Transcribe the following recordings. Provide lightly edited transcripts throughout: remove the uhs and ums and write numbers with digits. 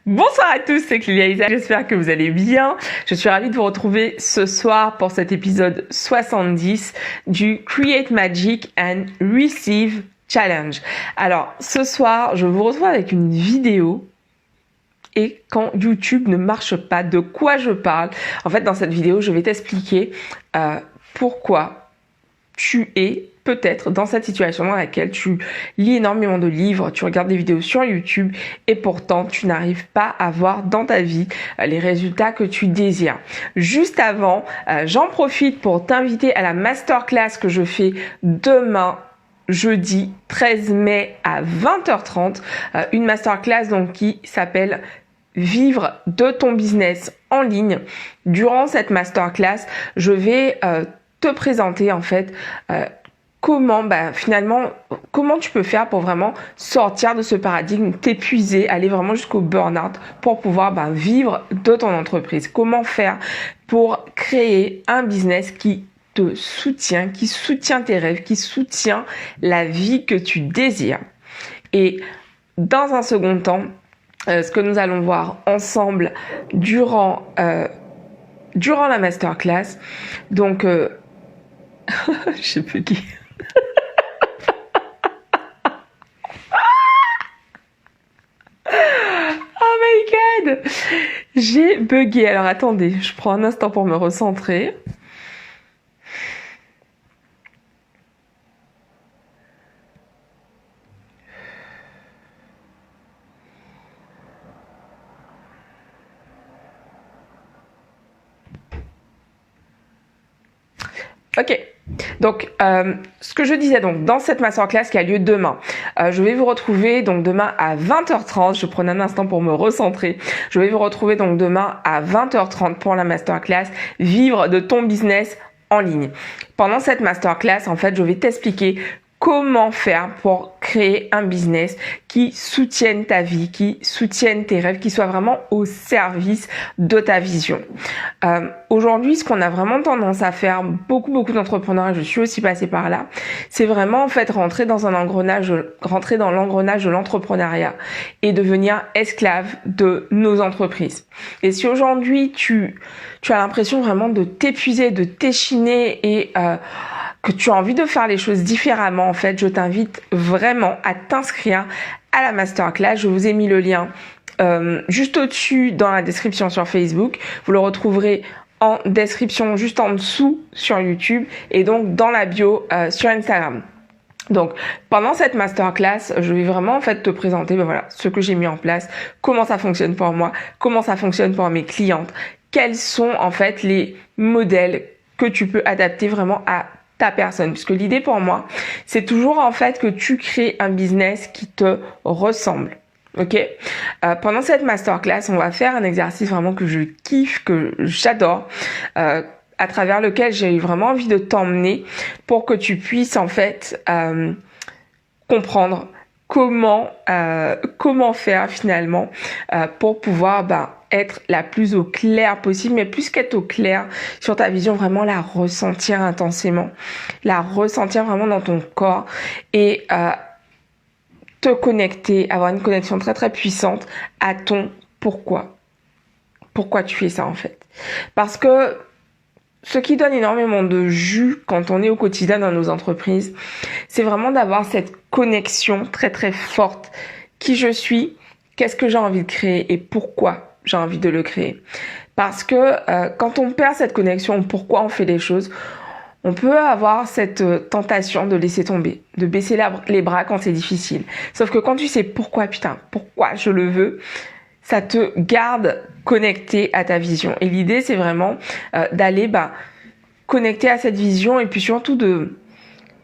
Bonsoir à tous, c'est Clélia Isa, j'espère que vous allez bien. Je suis ravie de vous retrouver ce soir pour cet épisode 70 du Create Magic and Receive Challenge. Alors, ce soir, je vous retrouve avec une vidéo et quand YouTube ne marche pas, de quoi je parle. En fait, dans cette vidéo, je vais t'expliquer pourquoi tu es peut-être dans cette situation dans laquelle tu lis énormément de livres, tu regardes des vidéos sur YouTube et pourtant tu n'arrives pas à voir dans ta vie les résultats que tu désires. Juste avant, j'en profite pour t'inviter à la masterclass que je fais demain jeudi 13 mai à 20h30, une masterclass donc qui s'appelle Vivre de ton business en ligne. Durant cette masterclass, je vais te présenter en fait comment comment tu peux faire pour vraiment sortir de ce paradigme, t'épuiser, aller vraiment jusqu'au burn-out pour pouvoir vivre de ton entreprise. Comment faire pour créer un business qui te soutient, qui soutient tes rêves, qui soutient la vie que tu désires. Et dans un second temps, ce que nous allons voir ensemble durant la masterclass, donc je sais plus qui. Oh my god, j'ai bugué. Alors attendez, je prends un instant pour me recentrer. Ok, donc ce que je disais donc dans cette masterclass qui a lieu demain, je vais vous retrouver donc demain à 20h30, je prends un instant pour me recentrer, je vais vous retrouver donc demain à 20h30 pour la masterclass Vivre de ton business en ligne. Pendant cette masterclass, en fait, je vais t'expliquer comment faire pour créer un business qui soutienne ta vie, qui soutienne tes rêves, qui soit vraiment au service de ta vision. Aujourd'hui, ce qu'on a vraiment tendance à faire, beaucoup d'entrepreneurs, et je suis aussi passée par là, c'est vraiment en fait rentrer dans l'engrenage de l'entrepreneuriat et devenir esclave de nos entreprises. Et si aujourd'hui tu as l'impression vraiment de t'épuiser, de t'échiner et que tu as envie de faire les choses différemment, en fait, je t'invite vraiment à t'inscrire à la masterclass. Je vous ai mis le lien juste au-dessus dans la description sur Facebook. Vous le retrouverez en description juste en dessous sur YouTube et donc dans la bio sur Instagram. Donc, pendant cette masterclass, je vais vraiment en fait te présenter ce que j'ai mis en place, comment ça fonctionne pour moi, comment ça fonctionne pour mes clientes, quels sont en fait les modèles que tu peux adapter vraiment à ta personne. Puisque l'idée pour moi, c'est toujours en fait que tu crées un business qui te ressemble. Ok, pendant cette masterclass, on va faire un exercice vraiment que je kiffe, que j'adore, à travers lequel j'ai eu vraiment envie de t'emmener pour que tu puisses en fait comprendre comment faire finalement pour pouvoir être la plus au clair possible, mais plus qu'être au clair sur ta vision, vraiment la ressentir intensément, la ressentir vraiment dans ton corps et te connecter, avoir une connexion très très puissante à ton pourquoi. Pourquoi tu fais ça en fait? Parce que ce qui donne énormément de jus quand on est au quotidien dans nos entreprises, c'est vraiment d'avoir cette connexion très très forte. Qui je suis, qu'est-ce que j'ai envie de créer et pourquoi j'ai envie de le créer. Parce que quand on perd cette connexion, pourquoi on fait les choses, on peut avoir cette tentation de laisser tomber, de baisser les bras quand c'est difficile. Sauf que quand tu sais pourquoi je le veux, ça te garde connecté à ta vision. Et l'idée, c'est vraiment d'aller connecter à cette vision et puis surtout de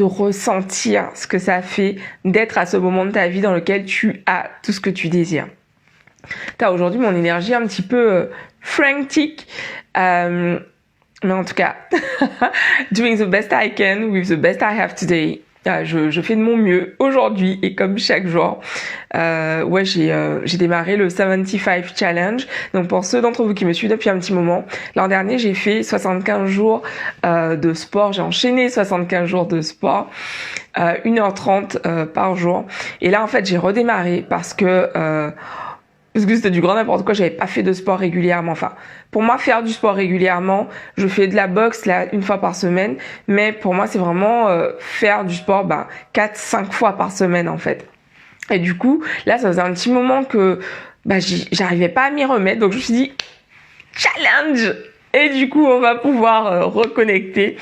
ressentir ce que ça fait d'être à ce moment de ta vie dans lequel tu as tout ce que tu désires. Aujourd'hui mon énergie un petit peu frantic, mais en tout cas, doing the best I can with the best I have today. Je fais de mon mieux aujourd'hui et comme chaque jour. J'ai démarré le 75 Challenge. Donc pour ceux d'entre vous qui me suivent depuis un petit moment, l'an dernier j'ai fait 75 jours de sport. J'ai enchaîné 75 jours de sport, 1h30 par jour. Et là en fait j'ai redémarré parce que parce que c'était du grand n'importe quoi, j'avais pas fait de sport régulièrement. Enfin, pour moi, faire du sport régulièrement, je fais de la boxe là une fois par semaine, mais pour moi, c'est vraiment faire du sport 4-5 fois par semaine en fait. Et du coup, là, ça faisait un petit moment que j'arrivais pas à m'y remettre, donc je me suis dit challenge. Et du coup, on va pouvoir reconnecter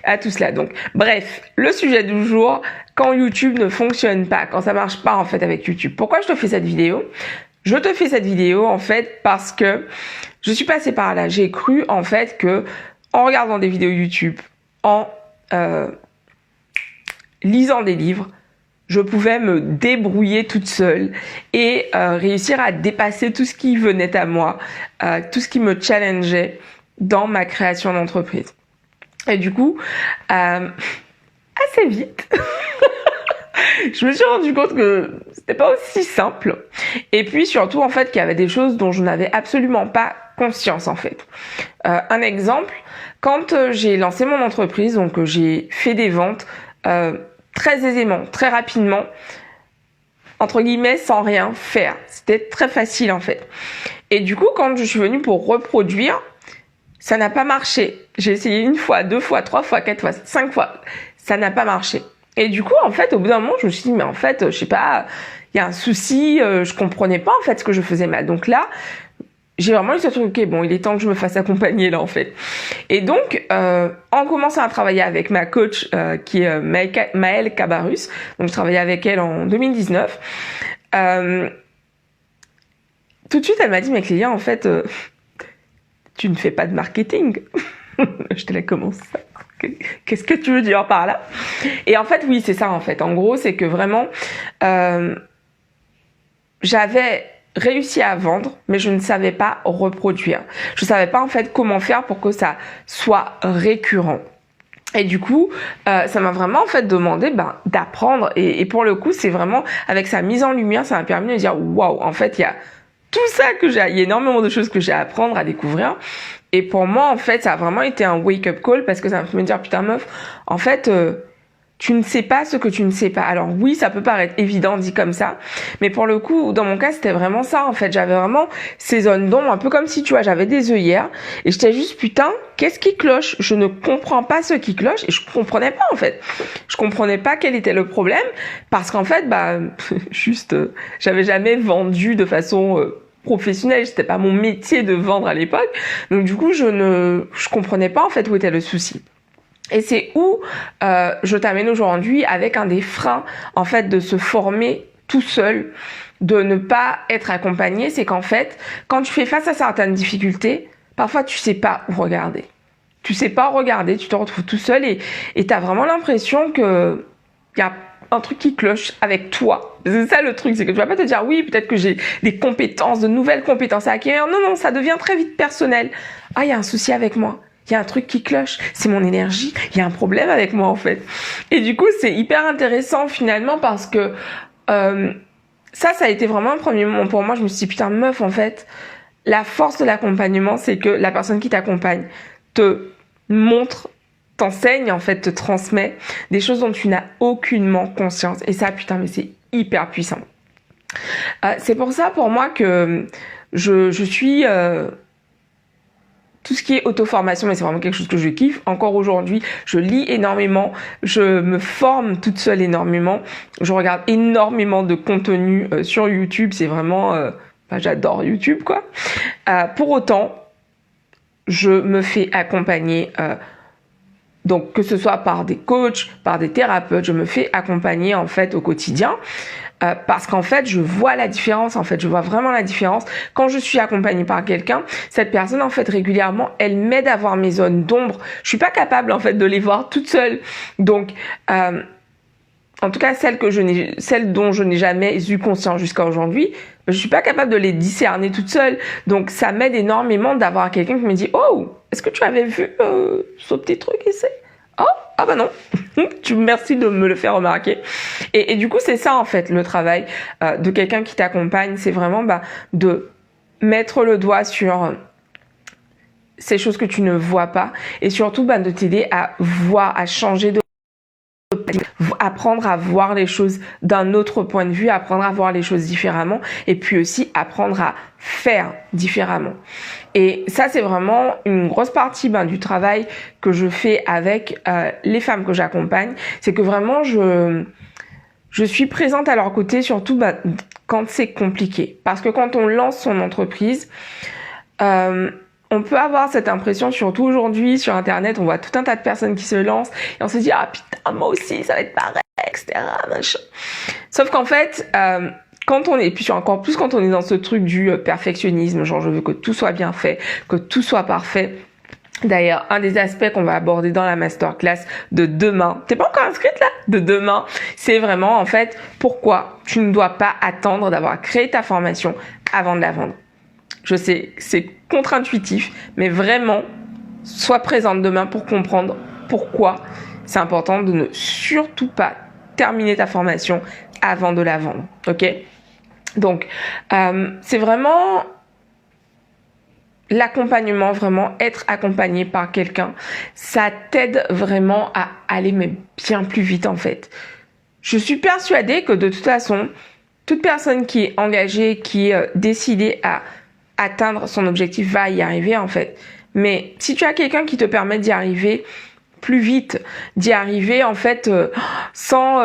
à tout cela. Donc, bref, le sujet du jour, quand YouTube ne fonctionne pas, quand ça marche pas en fait avec YouTube. Pourquoi je te fais cette vidéo ? Je te fais cette vidéo en fait parce que je suis passée par là. J'ai cru en fait que en regardant des vidéos YouTube, en lisant des livres, je pouvais me débrouiller toute seule et réussir à dépasser tout ce qui venait à moi, tout ce qui me challengeait dans ma création d'entreprise. Et du coup, assez vite, je me suis rendu compte que c'était pas aussi simple. Et puis surtout, en fait, qu'il y avait des choses dont je n'avais absolument pas conscience, en fait. Un exemple, quand j'ai lancé mon entreprise, donc j'ai fait des ventes très aisément, très rapidement, entre guillemets, sans rien faire. C'était très facile, en fait. Et du coup, quand je suis venue pour reproduire, ça n'a pas marché. J'ai essayé 1 fois, 2 fois, 3 fois, 4 fois, 5 fois. Ça n'a pas marché. Et du coup, en fait, au bout d'un moment, je me suis dit, mais en fait, je sais pas, il y a un souci, je comprenais pas, en fait, ce que je faisais mal. Donc là, j'ai vraiment eu ce truc, ok, bon, il est temps que je me fasse accompagner, là, en fait. Et donc, en commençant à travailler avec ma coach, qui est Maëlle Cabarrus, donc je travaillais avec elle en 2019, tout de suite, elle m'a dit, mais Clélia, en fait, tu ne fais pas de marketing. Je te la commence ça. Qu'est-ce que tu veux dire par là? Et en fait, oui, c'est ça, en fait. En gros, c'est que vraiment, j'avais réussi à vendre, mais je ne savais pas reproduire. Je ne savais pas, en fait, comment faire pour que ça soit récurrent. Et du coup, ça m'a vraiment en fait demandé d'apprendre. Et pour le coup, c'est vraiment avec sa mise en lumière, ça m'a permis de dire waouh, en fait, il y a tout ça il y a énormément de choses que j'ai à apprendre, à découvrir. Et pour moi, en fait, ça a vraiment été un wake-up call parce que ça m'a fait me dire putain meuf, en fait, tu ne sais pas ce que tu ne sais pas. Alors oui, ça peut paraître évident dit comme ça, mais pour le coup, dans mon cas, c'était vraiment ça en fait. J'avais vraiment ces zones d'ombre, un peu comme si tu vois, j'avais des œillères et j'étais juste putain, qu'est-ce qui cloche? Je ne comprends pas ce qui cloche et je comprenais pas en fait. Je comprenais pas quel était le problème parce qu'en fait, j'avais jamais vendu de façon professionnelle, c'était pas mon métier de vendre à l'époque. Donc du coup, je comprenais pas en fait où était le souci. Et c'est où je t'amène aujourd'hui avec un des freins en fait de se former tout seul, de ne pas être accompagné, c'est qu'en fait, quand tu fais face à certaines difficultés, parfois tu sais pas où regarder. Tu sais pas où regarder, tu te retrouves tout seul et t'as vraiment l'impression que y a un truc qui cloche avec toi. C'est ça le truc, c'est que tu vas pas te dire oui, peut-être que j'ai des compétences, de nouvelles compétences à acquérir. Non, ça devient très vite personnel. Ah, il y a un souci avec moi. Il y a un truc qui cloche, c'est mon énergie, il y a un problème avec moi en fait. Et du coup, c'est hyper intéressant finalement parce que ça a été vraiment un premier moment pour moi. Je me suis dit, putain meuf, en fait, la force de l'accompagnement, c'est que la personne qui t'accompagne te montre, t'enseigne, en fait, te transmet des choses dont tu n'as aucunement conscience. Et ça, putain, mais c'est hyper puissant. C'est pour ça, pour moi, que je suis... tout ce qui est auto-formation, mais c'est vraiment quelque chose que je kiffe. Encore aujourd'hui, je lis énormément, je me forme toute seule énormément, je regarde énormément de contenu sur YouTube, c'est vraiment... j'adore YouTube, quoi. Pour autant, je me fais accompagner... donc, que ce soit par des coachs, par des thérapeutes, je me fais accompagner, en fait, au quotidien. Parce qu'en fait, je vois la différence, en fait, je vois vraiment la différence. Quand je suis accompagnée par quelqu'un, cette personne, en fait, régulièrement, elle m'aide à voir mes zones d'ombre. Je suis pas capable, en fait, de les voir toute seule. Donc, en tout cas, celles dont je n'ai jamais eu conscience jusqu'à aujourd'hui, je suis pas capable de les discerner toute seule. Donc, ça m'aide énormément d'avoir quelqu'un qui me dit, oh, est-ce que tu avais vu ce petit truc ici? Oh, ah bah non. Merci de me le faire remarquer. Et du coup, c'est ça en fait le travail de quelqu'un qui t'accompagne, c'est vraiment de mettre le doigt sur ces choses que tu ne vois pas et surtout de t'aider à voir, à changer de apprendre à voir les choses d'un autre point de vue, apprendre à voir les choses différemment et puis aussi apprendre à faire différemment. Et ça, c'est vraiment une grosse partie du travail que je fais avec les femmes que j'accompagne. C'est que vraiment, je suis présente à leur côté, surtout quand c'est compliqué. Parce que quand on lance son entreprise, on peut avoir cette impression, surtout aujourd'hui sur Internet, on voit tout un tas de personnes qui se lancent et on se dit « Ah putain, moi aussi, ça va être pareil, etc. » machin. Sauf qu'en fait, quand on est, puis encore plus quand on est dans ce truc du perfectionnisme, genre je veux que tout soit bien fait, que tout soit parfait. D'ailleurs, un des aspects qu'on va aborder dans la masterclass de demain, t'es pas encore inscrite là? De demain, c'est vraiment en fait pourquoi tu ne dois pas attendre d'avoir créé ta formation avant de la vendre. Je sais, c'est contre-intuitif, mais vraiment, sois présente demain pour comprendre pourquoi c'est important de ne surtout pas terminer ta formation avant de la vendre. Ok? Donc, c'est vraiment l'accompagnement, vraiment être accompagné par quelqu'un. Ça t'aide vraiment à aller mais bien plus vite en fait. Je suis persuadée que de toute façon, toute personne qui est engagée, qui est décidée à atteindre son objectif va y arriver en fait. Mais si tu as quelqu'un qui te permet d'y arriver plus vite, d'y arriver en fait sans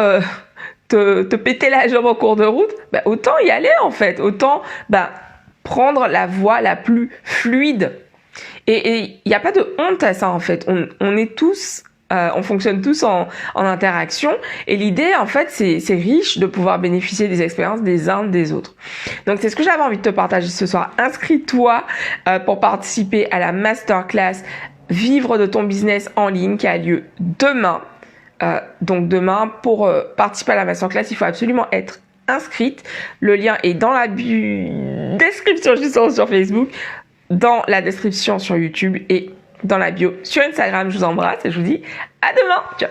te péter la jambe en cours de route, autant y aller en fait, autant prendre la voie la plus fluide. Et il n'y a pas de honte à ça en fait. On est tous on fonctionne tous en interaction et l'idée en fait c'est riche de pouvoir bénéficier des expériences des uns des autres. Donc c'est ce que j'avais envie de te partager ce soir. Inscris-toi pour participer à la masterclass Vivre de ton business en ligne qui a lieu demain. Donc demain, pour participer à la masterclass, il faut absolument être inscrite. Le lien est dans la description juste sur Facebook, dans la description sur YouTube et dans la bio sur Instagram. Je vous embrasse et je vous dis à demain. Ciao.